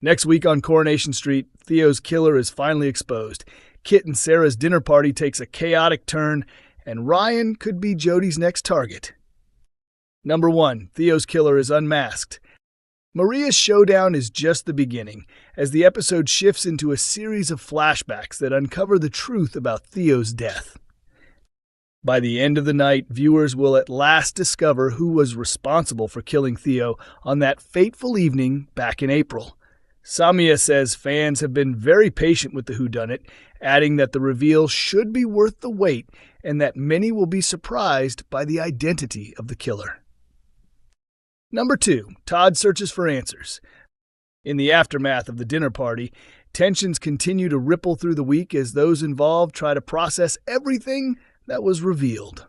Next week on Coronation Street, Theo's killer is finally exposed. Kit and Sarah's dinner party takes a chaotic turn, and Ryan could be Jodie's next target. Number 1. Theo's killer is unmasked. Maria's showdown is just the beginning, as the episode shifts into a series of flashbacks that uncover the truth about Theo's death. By the end of the night, viewers will at last discover who was responsible for killing Theo on that fateful evening back in April. Samia says fans have been very patient with the whodunit, adding that the reveal should be worth the wait and that many will be surprised by the identity of the killer. Number 2. Todd searches for answers. In the aftermath of the dinner party, tensions continue to ripple through the week as those involved try to process everything that was revealed.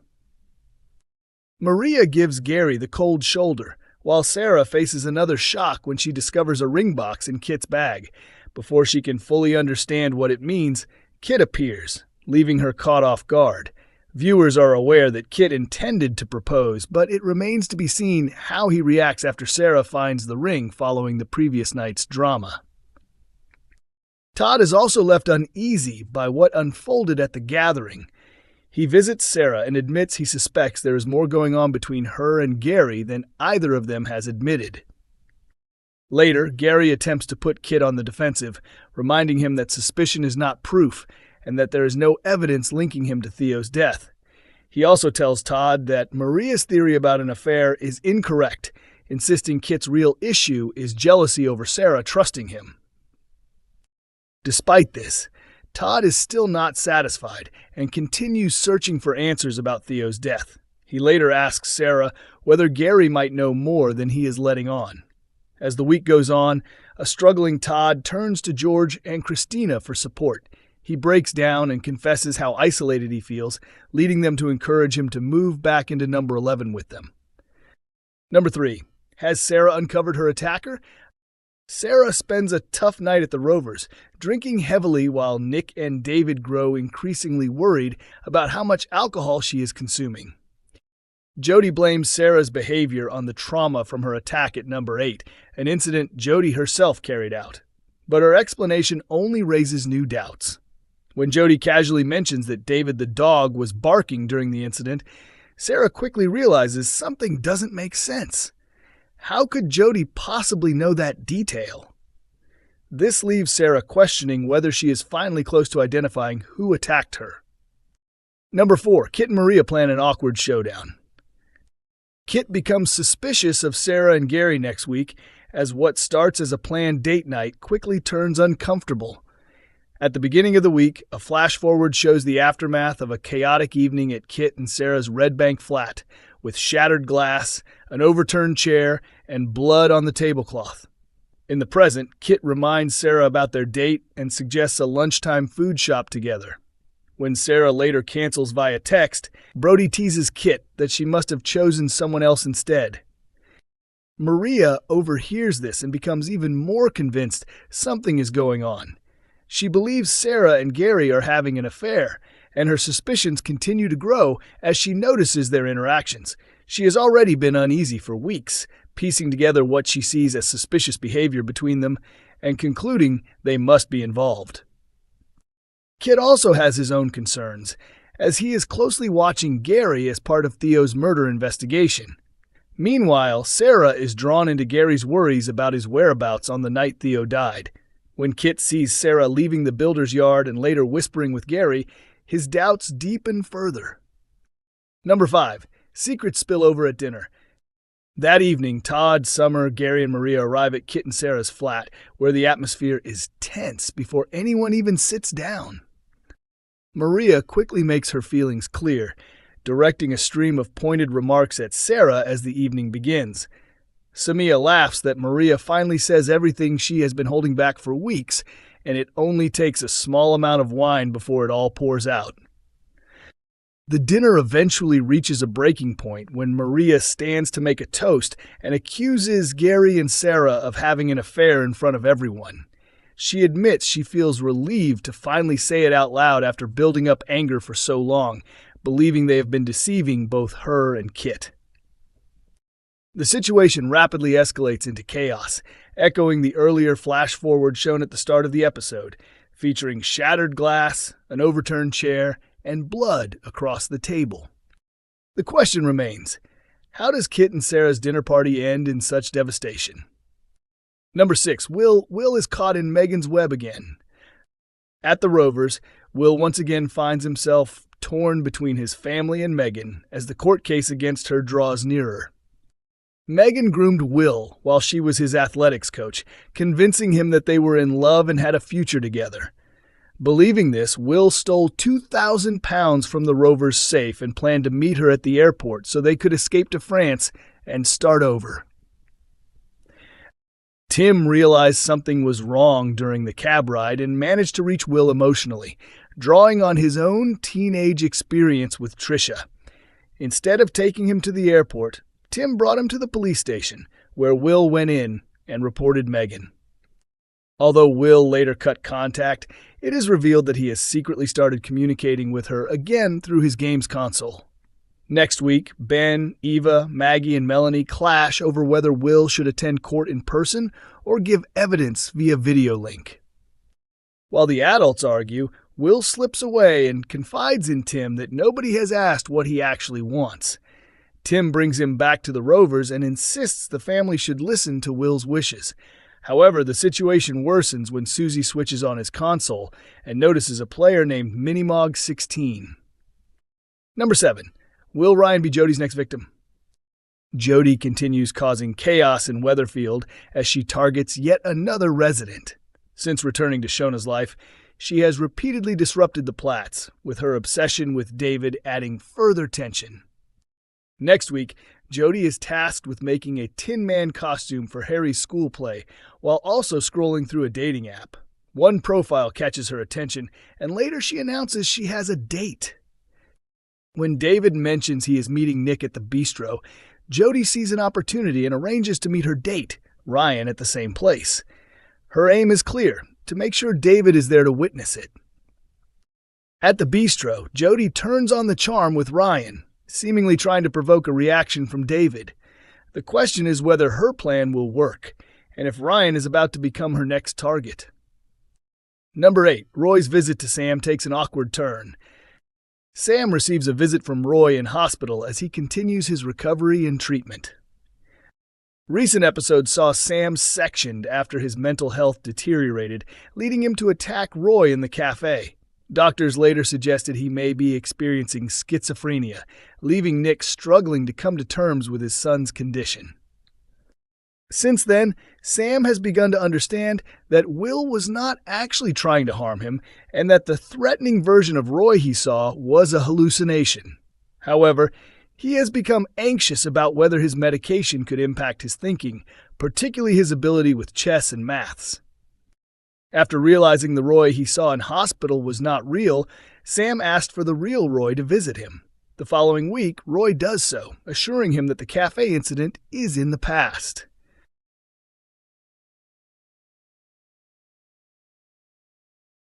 Maria gives Gary the cold shoulder, while Sarah faces another shock when she discovers a ring box in Kit's bag. Before she can fully understand what it means, Kit appears, leaving her caught off guard. Viewers are aware that Kit intended to propose, but it remains to be seen how he reacts after Sarah finds the ring following the previous night's drama. Todd is also left uneasy by what unfolded at the gathering. He visits Sarah and admits he suspects there is more going on between her and Gary than either of them has admitted. Later, Gary attempts to put Kit on the defensive, reminding him that suspicion is not proof and that there is no evidence linking him to Theo's death. He also tells Todd that Maria's theory about an affair is incorrect, insisting Kit's real issue is jealousy over Sarah trusting him. Despite this, Todd is still not satisfied and continues searching for answers about Theo's death. He later asks Sarah whether Gary might know more than he is letting on. As the week goes on, a struggling Todd turns to George and Christina for support. He breaks down and confesses how isolated he feels, leading them to encourage him to move back into number 11 with them. Number 3. Has Sarah uncovered her attacker? Sarah spends a tough night at the Rovers, drinking heavily while Nick and David grow increasingly worried about how much alcohol she is consuming. Jodie blames Sarah's behavior on the trauma from her attack at number 8, an incident Jodie herself carried out. But her explanation only raises new doubts. When Jodie casually mentions that David the dog was barking during the incident, Sarah quickly realizes something doesn't make sense. How could Jodie possibly know that detail? This leaves Sarah questioning whether she is finally close to identifying who attacked her. Number 4. Kit and Maria plan an awkward showdown. Kit becomes suspicious of Sarah and Gary next week as what starts as a planned date night quickly turns uncomfortable. At the beginning of the week, a flash forward shows the aftermath of a chaotic evening at Kit and Sarah's Red Bank flat, with shattered glass, an overturned chair, and blood on the tablecloth. In the present, Kit reminds Sarah about their date and suggests a lunchtime food shop together. When Sarah later cancels via text, Brody teases Kit that she must have chosen someone else instead. Maria overhears this and becomes even more convinced something is going on. She believes Sarah and Gary are having an affair, and her suspicions continue to grow as she notices their interactions. She has already been uneasy for weeks, piecing together what she sees as suspicious behavior between them and concluding they must be involved. Kit also has his own concerns, as he is closely watching Gary as part of Theo's murder investigation. Meanwhile, Sarah is drawn into Gary's worries about his whereabouts on the night Theo died. When Kit sees Sarah leaving the builder's yard and later whispering with Gary, his doubts deepen further. Number 5. Secrets spill over at dinner. That evening, Todd, Summer, Gary, and Maria arrive at Kit and Sarah's flat, where the atmosphere is tense before anyone even sits down. Maria quickly makes her feelings clear, directing a stream of pointed remarks at Sarah as the evening begins. Samia laughs that Maria finally says everything she has been holding back for weeks, and it only takes a small amount of wine before it all pours out. The dinner eventually reaches a breaking point when Maria stands to make a toast and accuses Gary and Sarah of having an affair in front of everyone. She admits she feels relieved to finally say it out loud after building up anger for so long, believing they have been deceiving both her and Kit. The situation rapidly escalates into chaos echoing the earlier flash-forward shown at the start of the episode, featuring shattered glass, an overturned chair, and blood across the table. The question remains, how does Kit and Sarah's dinner party end in such devastation? Number 6. Will is caught in Megan's web again. At the Rovers, Will once again finds himself torn between his family and Megan as the court case against her draws nearer. Megan groomed Will while she was his athletics coach, convincing him that they were in love and had a future together. Believing this, Will stole 2,000 pounds from the Rovers' safe and planned to meet her at the airport so they could escape to France and start over. Tim realized something was wrong during the cab ride and managed to reach Will emotionally, drawing on his own teenage experience with Trisha. Instead of taking him to the airport, Tim brought him to the police station, where Will went in and reported Megan. Although Will later cut contact, it is revealed that he has secretly started communicating with her again through his games console. Next week, Ben, Eva, Maggie, and Melanie clash over whether Will should attend court in person or give evidence via video link. While the adults argue, Will slips away and confides in Tim that nobody has asked what he actually wants. Tim brings him back to the Rovers and insists the family should listen to Will's wishes. However, the situation worsens when Susie switches on his console and notices a player named Minimog16. Number 7. Will Ryan be Jodie's next victim? Jodie continues causing chaos in Weatherfield as she targets yet another resident. Since returning to Shona's life, she has repeatedly disrupted the Platts, with her obsession with David adding further tension. Next week, Jodie is tasked with making a Tin Man costume for Harry's school play, while also scrolling through a dating app. One profile catches her attention, and later she announces she has a date. When David mentions he is meeting Nick at the bistro, Jodie sees an opportunity and arranges to meet her date, Ryan, at the same place. Her aim is clear, to make sure David is there to witness it. At the bistro, Jodie turns on the charm with Ryan, seemingly trying to provoke a reaction from David. The question is whether her plan will work, and if Ryan is about to become her next target. Number 8. Roy's visit to Sam takes an awkward turn. Sam receives a visit from Roy in hospital as he continues his recovery and treatment. Recent episodes saw Sam sectioned after his mental health deteriorated, leading him to attack Roy in the cafe. Doctors later suggested he may be experiencing schizophrenia, leaving Nick struggling to come to terms with his son's condition. Since then, Sam has begun to understand that Will was not actually trying to harm him, and that the threatening version of Roy he saw was a hallucination. However, he has become anxious about whether his medication could impact his thinking, particularly his ability with chess and maths. After realizing the Roy he saw in hospital was not real, Sam asked for the real Roy to visit him. The following week, Roy does so, assuring him that the cafe incident is in the past.